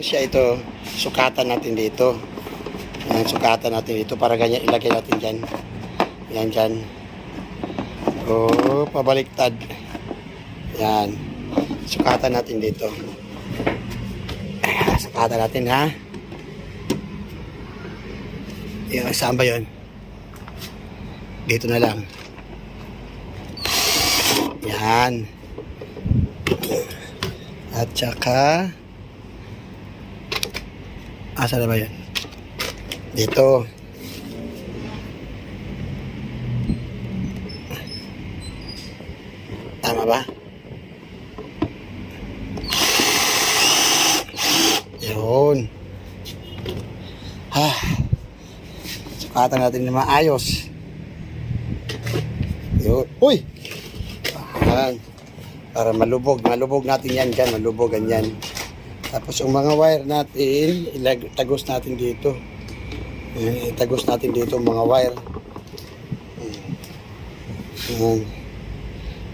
Siya ito, sukatan natin dito. Yan, sukatan natin dito para ganyan ilagay natin dyan. Yan dyan. O, pabaliktad. Yan. Sukatan natin dito. Sukatan natin ha. Yan, saan ba yun? Dito na lang. Yan. At saka asa na ba yun? Dito. Tama ba? Yun. Sukatan natin na maayos. Yun. Uy! Ayan. Para malubog natin yan dyan. Malubog ganyan. Tapos yung mga wire natin, tagos natin dito. Tagos natin dito mga wire.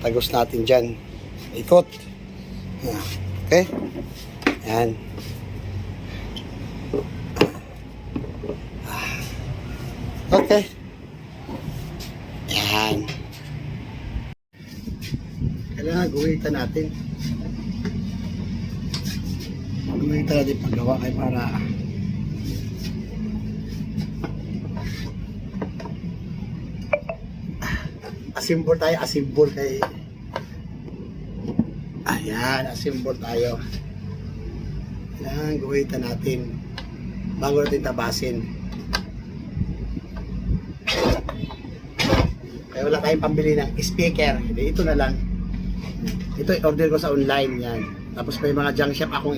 Tagos natin dyan. Ikot. Okay? Yan. Okay. Yan. Kailangan guhitan natin. Guhitan natin paggawa ay para asimbol tayo, asimbol kay ayan, asimbol tayo. Kailangan guhitan natin bago natin tabasin. Kaya wala tayong pambili ng speaker. Hindi, ito na lang. Ito order ko sa online yan. Tapos may mga junk shop akong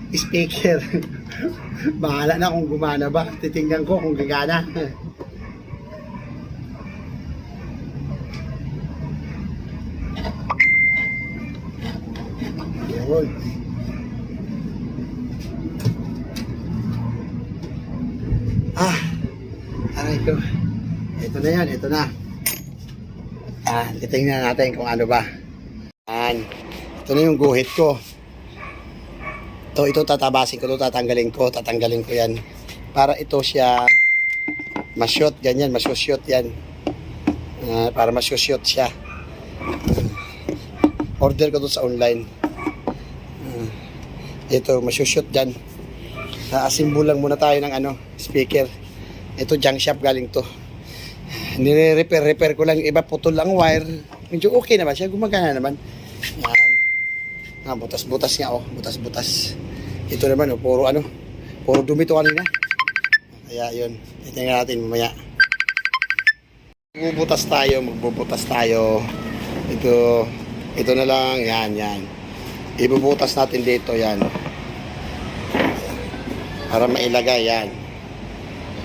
speaker. Bahala na kung gumana ba. Titingnan ko kung gagana. Yun. Aray ko. Ito na yan, ito na. Titingnan natin kung ano ba. Ito na yung guhit ko. Ito tatabasin ko, tatanggalin ko yan. Para ito siya ma-shoot, ganyan, ma-shoot yan. Para ma-shoot siya. Order ko to sa online. Ito, ma-shoot dyan. Asimbol lang muna tayo ng speaker. Ito junk shop galing to. Nire-repair ko lang, iba putol lang wire. Medyo okay naman siya, gumagana naman. Yan. Butas-butas nga butas-butas. Ito naman puro dumi to kanina. Kaya yun, titingnan natin mamaya. Magbubutas tayo. Ito na lang, yan. Ibubutas natin dito, yan. Para mailagay, yan.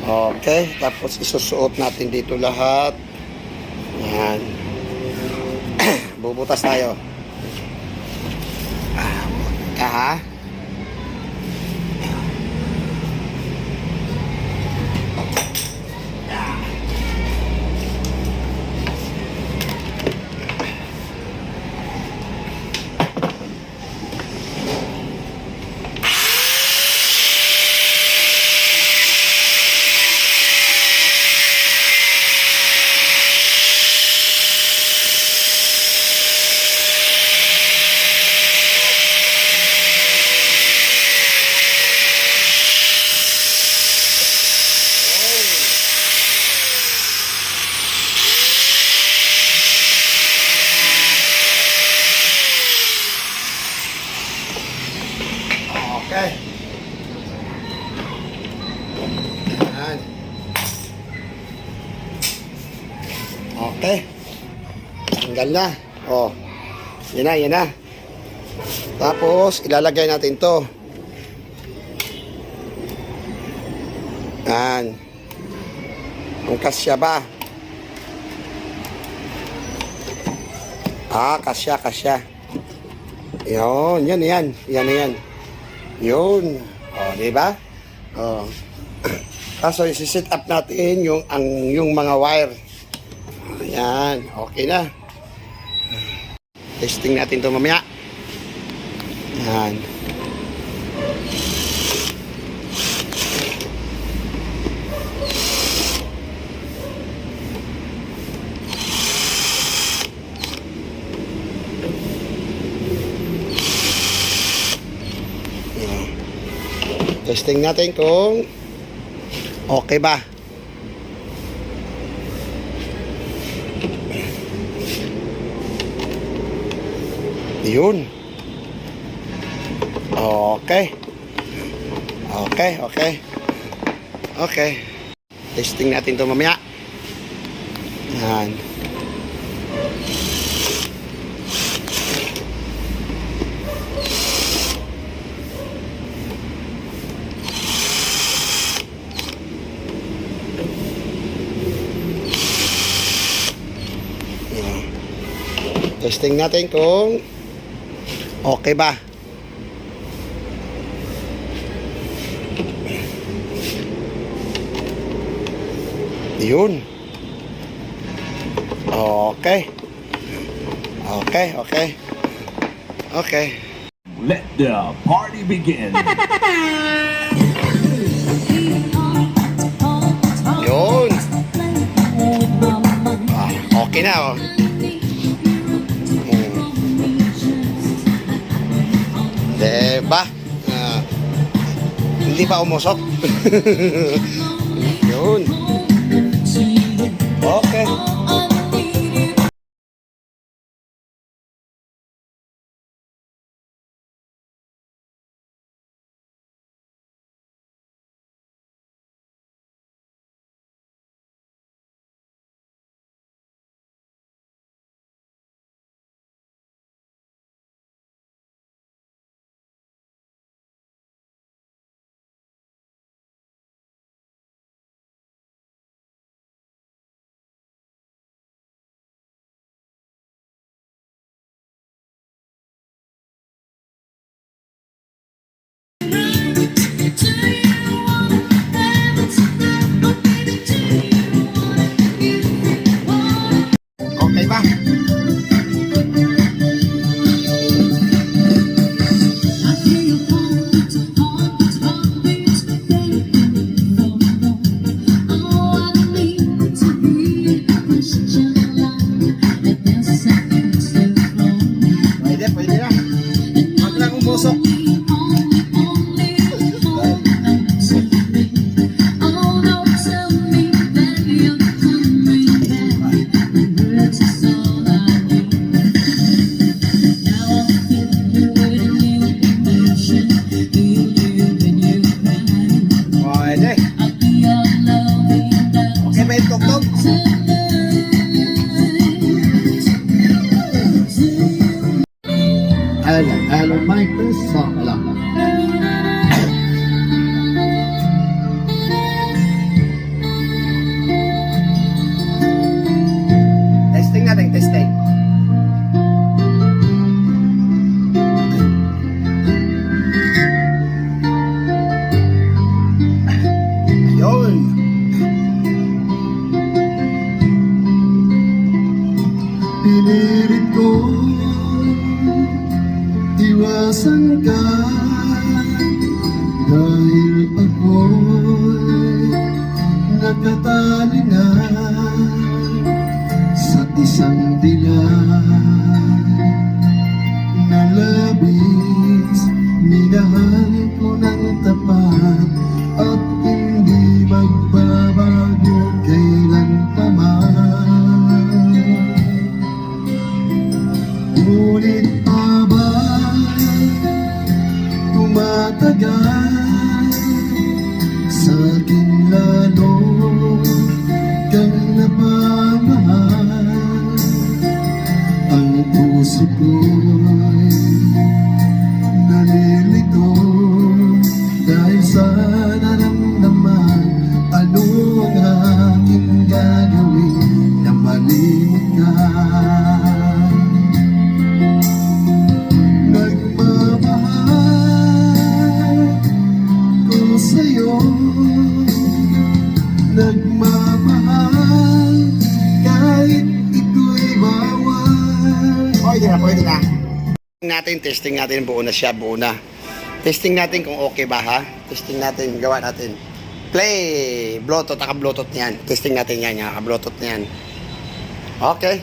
Okay, tapos isusuot natin dito lahat. Yan. Bubutas tayo. Okay. Yan. Okay. Tanggal na. Yan na. Tapos, ilalagay natin to. Yan. Kung kasya ba? Kasya. Yan. Yun. Di ba? Kaso isi-set up natin yung mga wire. Ayan, okay na. Testing natin 'to mamaya. Ayan. Yan. Testing natin kung okay ba. Yun. Okay. Okay. Testing natin ito mamaya. Yan. Yan. Testing natin kung okay ba. Yun. Okay. Let the party begin. Yun. Okay na, oh. Diba? Hindi pa umusok. Yun. Okay. Okay ba? Pwede na. Huwag lang umusok. Pwede. Okay ba yung tugtog? Hello, Microsoft. Hello. Testing natin, testing. Yun. Pinilit ko iwasan ka dahil ako'y nakatali na sa isang dilag na labis. Minahal ko ng tapat at hindi magbabago kailan pa man. Ngunit tumatagal sa akin lalo kang napamahal. Ang puso ko'y nalilito dahil sa naramdaman. Ano ang aking gagawin na malimot ka? Sa'yo nagmamahal kahit ito'y bawal. Pwede na. Testing natin, buo na siya, buo na. Testing natin kung okay ba, ha? Testing natin, gawa natin. Play! Bluetooth, naka-bluetooth niyan. Testing natin yan, naka-bluetooth niyan. Okay.